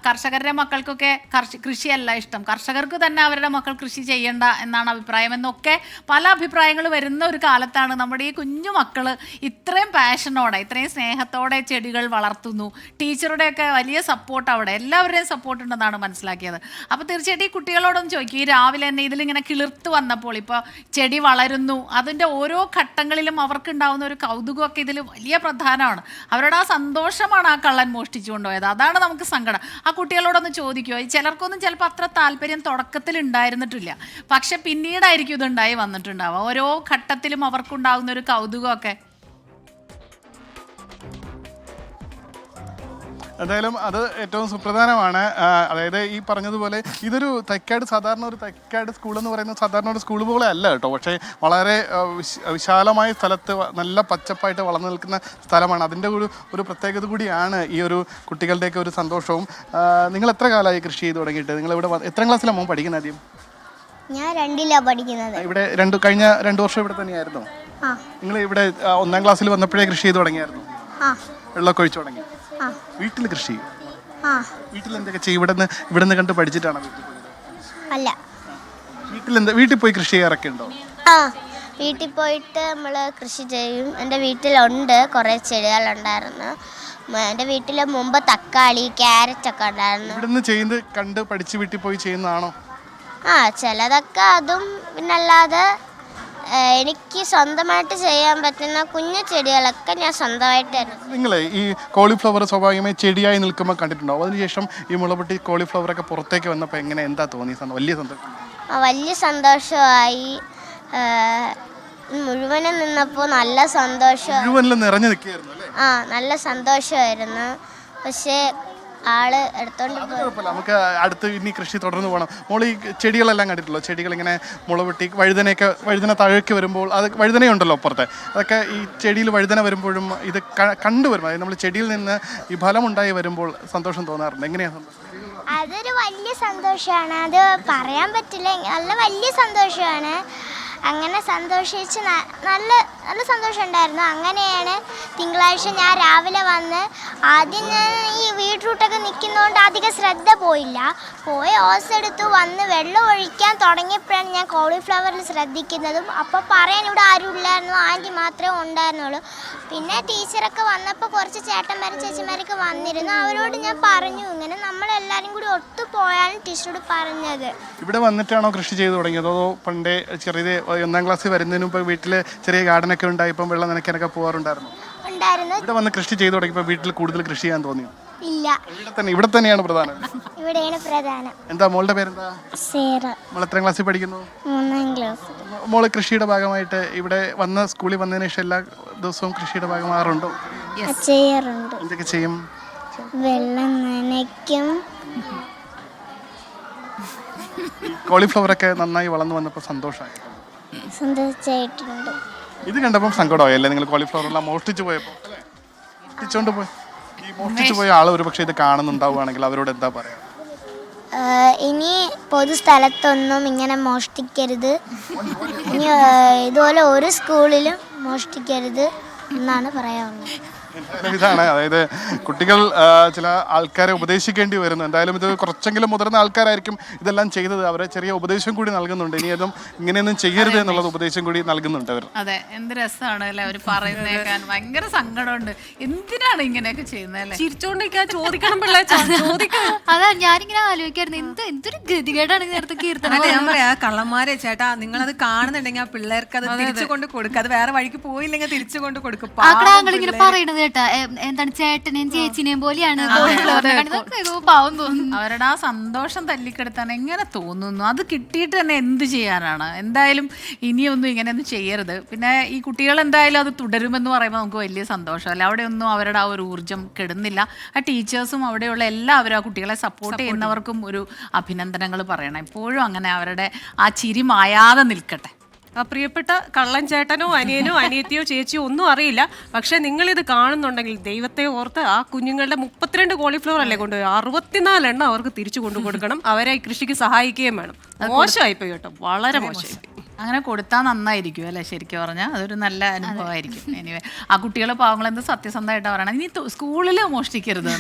കർഷകരുടെ മക്കൾക്കൊക്കെ കൃഷിയല്ല ഇഷ്ടം, കർഷകർക്ക് തന്നെ അവരുടെ മക്കൾ കൃഷി ചെയ്യണ്ട എന്നാണ് അഭിപ്രായം എന്നൊക്കെ പല അഭിപ്രായങ്ങൾ വരുന്ന ഒരു കാലത്താണ് നമ്മുടെ ഈ കുഞ്ഞു മക്കൾ ഇത്രയും പാഷനോടെ ഇത്രയും സ്നേഹത്തോടെ ചെടികൾ വളർത്തുന്നു. ടീച്ചറുടെയൊക്കെ വലിയ സപ്പോർട്ട്, അവിടെ എല്ലാവരുടെയും സപ്പോർട്ട് ഉണ്ടെന്നാണ് മനസ്സിലാക്കിയത്. അപ്പോൾ തീർച്ചയായിട്ടും ഈ കുട്ടികളോടൊന്നും ചോദിക്കും, ഈ രാവിലെ തന്നെ ഇതിലിങ്ങനെ കിളിർത്ത് വന്നപ്പോൾ ഇപ്പോൾ ചെടി വളരുന്നു, അതിൻ്റെ ഓരോ ഘട്ടങ്ങളിലും അവർക്കുണ്ടാവുന്ന ഒരു കൗതുകമൊക്കെ ഇതിൽ വലിയ പ്രധാനമാണ്. അവരുടെ ആ സന്തോഷമാണ് ആ കള്ളൻ മോഷ്ടിച്ചു കൊണ്ടുപോയത്. അതാണ് നമുക്ക് സങ്കടം. ആ കുട്ടികളോടൊന്ന് ചോദിക്കുമോ, ചിലർക്കൊന്നും ചിലപ്പോൾ അത്ര താല്പര്യം തുടക്കത്തിൽ ഉണ്ടായിരുന്നിട്ടില്ല, പക്ഷെ പിന്നീടായിരിക്കും ഇതുണ്ടായി വന്നിട്ടുണ്ടാവുക. ഓരോ ഘട്ടത്തിലും അവർക്കുണ്ടാകുന്ന ഒരു കൗതുകമൊക്കെ. എന്തായാലും അത് ഏറ്റവും സുപ്രധാനമാണ്. അതായത് ഈ പറഞ്ഞതുപോലെ ഇതൊരു സാധാരണ ഒരു തൈക്കാട് സ്കൂൾ എന്ന് പറയുന്നത് സാധാരണ ഒരു സ്കൂൾ പോലെ അല്ല കേട്ടോ. പക്ഷേ വളരെ വിശാലമായ സ്ഥലത്ത് നല്ല പച്ചപ്പായിട്ട് വളർന്നു നിൽക്കുന്ന സ്ഥലമാണ്. അതിൻ്റെ ഒരു പ്രത്യേകത കൂടിയാണ് ഈ ഒരു കുട്ടികളുടെയൊക്കെ ഒരു സന്തോഷവും. നിങ്ങൾ എത്ര കാലമായി കൃഷി ചെയ്ത് തുടങ്ങിയിട്ട്? നിങ്ങൾ ഇവിടെ എത്രാം ക്ലാസ്സിലാണ് മോൻ പഠിക്കുന്നത്? ആദ്യം ഞാൻ 2ലാണ് പഠിക്കുന്നത്. ഇവിടെ കഴിഞ്ഞ 2 വർഷം ഇവിടെ തന്നെയായിരുന്നു? നിങ്ങൾ ഇവിടെ 1ാം ക്ലാസ്സിൽ വന്നപ്പോഴേ കൃഷി ചെയ്ത് തുടങ്ങിയായിരുന്നു? വെള്ളമൊക്കെ ഒഴിച്ചു തുടങ്ങി? വീട്ടിൽ കൃഷി ചെയ്യും? വീട്ടിൽ എന്തൊക്കെ ചെയ്യും? ഇവിടെ കണ്ട് പഠിച്ചിട്ടാണോ വീട്ടിൽ പോയത്? അല്ല, വീട്ടിൽ പോയി കൃഷി ചെയ്യാറൊക്കെ ഉണ്ടോ? വീട്ടിൽ പോയിട്ട് നമ്മൾ കൃഷി ചെയ്യും. എൻ്റെ വീട്ടിലുണ്ട് കുറേ ചെടികളുണ്ടായിരുന്നു. എൻ്റെ വീട്ടിൽ മുമ്പ് തക്കാളി, ക്യാരറ്റ് ഒക്കെ ഉണ്ടായിരുന്നു. ഇവിടുന്ന് ചെയ്യുന്നത് കണ്ട് പഠിച്ച് വീട്ടിൽ പോയി ചെയ്യുന്നതാണോ? ചിലതൊക്കെ അതും, പിന്നല്ലാതെ എനിക്ക് സ്വന്തമായിട്ട് ചെയ്യാൻ പറ്റുന്ന കുഞ്ഞു ചെടികളൊക്കെ ഞാൻ സ്വന്തമായിട്ട്. നിങ്ങളെ ഈ കോളിഫ്ലവർ സ്വാഭാവികമായി ചെടിയായി നിൽക്കുമ്പോൾ കണ്ടിട്ടുണ്ടോ? അതിനുശേഷം ഈ മുളപൊട്ടി കോളിഫ്ലവറൊക്കെ പുറത്തേക്ക് വന്നപ്പോൾ എന്താ തോന്നി? വലിയ സന്തോഷം? വലിയ സന്തോഷമായി. മുഴുവനും നിന്നപ്പോൾ നല്ല സന്തോഷം. മുഴുവനിലും നിറഞ്ഞു നിൽക്കുകയായിരുന്നു അല്ലേ? നല്ല സന്തോഷമായിരുന്നു. പക്ഷേ ആള് എടുത്തോണ്ട് പോയി. നമുക്ക് അടുത്ത് ഇനി കൃഷി തുടർന്ന് പോകണം. മോള് ഈ ചെടികളെല്ലാം കണ്ടിട്ടുള്ളൂ? ചെടികൾ ഇങ്ങനെ മുളവെട്ടി വഴുതന താഴേക്ക് വരുമ്പോൾ അത് വഴുതനയുണ്ടല്ലോ അപ്പുറത്തെ, അതൊക്കെ ഈ ചെടിയിൽ വഴുതന വരുമ്പോഴും ഇത് കണ്ടുവരും. അതായത് നമ്മൾ ചെടിയിൽ നിന്ന് ഈ ഫലമുണ്ടായി വരുമ്പോൾ സന്തോഷം തോന്നാറുണ്ട്. എങ്ങനെയാണ് സന്തോഷം? അതൊരു വലിയ സന്തോഷമാണ്. അത് പറയാൻ പറ്റില്ല, നല്ല വലിയ സന്തോഷമാണ്. അങ്ങനെ സന്തോഷിച്ച് നല്ല നല്ല സന്തോഷം ഉണ്ടായിരുന്നു. അങ്ങനെയാണ് തിങ്കളാഴ്ച ഞാൻ രാവിലെ വന്ന്, ആദ്യം ഞാൻ ഈ ബീട്രൂട്ടൊക്കെ നിൽക്കുന്നതുകൊണ്ട് അധികം ശ്രദ്ധ പോയി ഓസ് എടുത്തു വന്ന് വെള്ളം ഒഴിക്കാൻ തുടങ്ങിയപ്പോഴാണ് ഞാൻ കോളിഫ്ലവറിൽ ശ്രദ്ധിക്കുന്നതും. അപ്പോൾ പറയാൻ ഇവിടെ ആരും ഇല്ലായിരുന്നു, ആൻറ്റി മാത്രമേ ഉണ്ടായിരുന്നുള്ളൂ. പിന്നെ ടീച്ചറൊക്കെ വന്നപ്പോൾ കുറച്ച് ചേട്ടന്മാരും ചേച്ചിമാരൊക്കെ വന്നിരുന്നു. അവരോട് ഞാൻ പറഞ്ഞു, ഇങ്ങനെ നമ്മളെല്ലാവരും കൂടി ഒത്തുപോയാണ് ടീച്ചറോട് പറഞ്ഞത്. ഇവിടെ വന്നിട്ടാണോ കൃഷി ചെയ്ത് തുടങ്ങിയത്? അതോ പണ്ടേ ചെറിയ 1ാം ക്ലാസ്സിൽ വരുന്നതിന് മുമ്പ് വീട്ടിൽ ചെറിയ ഗാർഡനൊക്കെ ഉണ്ടായപ്പോൾ വെള്ളം നനയ്ക്കാനൊക്കെ പോകാറുണ്ടായിരുന്നു? ഇവിടെ വന്ന് കൃഷി ചെയ്ത് തുടങ്ങിയപ്പോൾ വീട്ടിൽ കൂടുതൽ കൃഷി ചെയ്യാൻ തോന്നിയോ? ഇല്ല, ഇവിടെ തന്നെയാണ് പ്രധാനം. ഇവിടെയാണ് പ്രധാനം. എന്താ മോളുടെ പേരെന്താ? സേറ. മോൾ എത്രാം ക്ലാസ്സിൽ പഠിക്കുന്നു? 3ാം ക്ലാസ്. മോള് കൃഷിയുടെ ഭാഗമായിട്ട് ഇവിടെ സ്കൂളിൽ വന്നതിന് ശേഷം എല്ലാ ദിവസവും കൃഷിയുടെ ഭാഗമാകാറുണ്ടോ? ചെയ്യാറുണ്ട്. എന്തൊക്കെ ചെയ്യും? വെള്ളം നനയ്ക്കും. കോളിഫ്ലവറൊക്കെ നന്നായി വളർന്നു വന്നപ്പോൾ സന്തോഷമായിട്ടുണ്ട്. ഇത് കണ്ടപ്പോൾ സങ്കടമായല്ലേ നിങ്ങൾ? കോളിഫ്ലവർ എല്ലാം മോഷ്ടിച്ചു പോയപ്പോൾ മോഷ്ടിച്ചു പോയ ആൾ ഒരു പക്ഷേ ഇത് കാണുന്നുണ്ടാവുകയാണെങ്കിൽ അവരോട് എന്താ പറയാ? ഇനി പൊതുസ്ഥലത്തൊന്നും ഇങ്ങനെ മോഷ്ടിക്കരുത്. ഇനി ഇതുപോലെ ഒരു സ്കൂളിലും മോഷ്ടിക്കരുത് എന്നാണ് പറയാനുള്ളത്. ഇതാണ്, അതായത് കുട്ടികൾ ചില ആൾക്കാരെ ഉപദേശിക്കേണ്ടി വരുന്നു. എന്തായാലും ഇത് കുറച്ചെങ്കിലും മുതിർന്ന ആൾക്കാരായിരിക്കും ഇതെല്ലാം ചെയ്തത്. അവരെ ചെറിയ ഉപദേശം കൂടി നൽകുന്നുണ്ട്. ഇനി അതും ഇങ്ങനെയൊന്നും ചെയ്യരുത് എന്നുള്ളത് ഉപദേശം കൂടി നൽകുന്നുണ്ട് അവർ. അതെ, എന്ത് രസമാണ് അല്ലേ അവർ പറയുന്നേക്കാൻ. ഭയങ്കര സങ്കടമുണ്ട്. എന്തിനാണ് ഇങ്ങനെയൊക്കെ ചെയ്യുന്നത്? ചിരിച്ചോണ്ടിരിക്കാൻ ചോദിക്കണം പിള്ളേ, ചോദിക്കണം. അതാ ഞാനിങ്ങനെ ആലോചിക്കായിരുന്നു, എന്തൊരു ഗതികേടാണ് നേരത്തെ കീർത്തന. ഞാൻ പറയാ, കള്ളന്മാരെ ചേട്ടാ, നിങ്ങളത് കാണുന്നുണ്ടെങ്കിൽ ആ പിള്ളേർക്ക് അത് തിരിച്ചു കൊണ്ട് കൊടുക്കുക. അത് വേറെ വഴിക്ക് പോയില്ലെങ്കിൽ തിരിച്ചു കൊണ്ട് കൊടുക്കും. ഇങ്ങനെ പറയണത് കേട്ടാ, എന്താണ് ചേട്ടനെയും ചേച്ചിനെയും പോലെയാണ്. പാവം തോന്നുന്നു. അവരുടെ ആ സന്തോഷം തല്ലിക്കെടുത്താൻ എങ്ങനെ തോന്നുന്നു? അത് കിട്ടിയിട്ട് തന്നെ എന്ത് ചെയ്യാനാണ്? എന്തായാലും ഇനിയൊന്നും ഇങ്ങനെയൊന്നും ചെയ്യരുത്. പിന്നെ ഈ കുട്ടികൾ എന്തായാലും അത് തുടരുമെന്ന് പറയുമ്പോൾ നമുക്ക് വലിയ സന്തോഷമല്ല. അവിടെയൊന്നും അവരുടെ ആ ഒരു ഊർജ്ജം കെടുന്നില്ല. ആ ടീച്ചേഴ്സും അവിടെയുള്ള എല്ലാവരും ആ കുട്ടികളെ സപ്പോർട്ട് ചെയ്യുന്നവർക്കും ഒരു അഭിനന്ദനങ്ങൾ പറയണം. എപ്പോഴും അങ്ങനെ അവരുടെ ആ ചിരി മായാതെ നിൽക്കട്ടെ. പ്രിയപ്പെട്ട കള്ളൻ ചേട്ടനോ അനിയനോ അനിയത്തിയോ ചേച്ചിയോ ഒന്നും അറിയില്ല, പക്ഷെ നിങ്ങളിത് കാണുന്നുണ്ടെങ്കിൽ ദൈവത്തെ ഓർത്ത് ആ കുഞ്ഞുങ്ങളുടെ 32 കോളിഫ്ലവർ അല്ലേ കൊണ്ടുപോയി 64 എണ്ണം അവർക്ക് തിരിച്ചു കൊണ്ടു കൊടുക്കണം. അവരെ ഈ കൃഷിക്ക് സഹായിക്കുകയും വേണം. മോശമായിപ്പോയി കേട്ടോ, വളരെ മോശമായി. അങ്ങനെ കൊടുത്താൽ നന്നായിരിക്കും അല്ലേ? ശരിക്കും പറഞ്ഞാൽ അതൊരു നല്ല അനുഭവമായിരിക്കും. എനിവേ, ആ കുട്ടികളെ പാവങ്ങളെന്ത് സത്യസന്ധമായിട്ട് പറയണം, ഇനി സ്കൂളിൽ മോഷ്ടിക്കരുത്.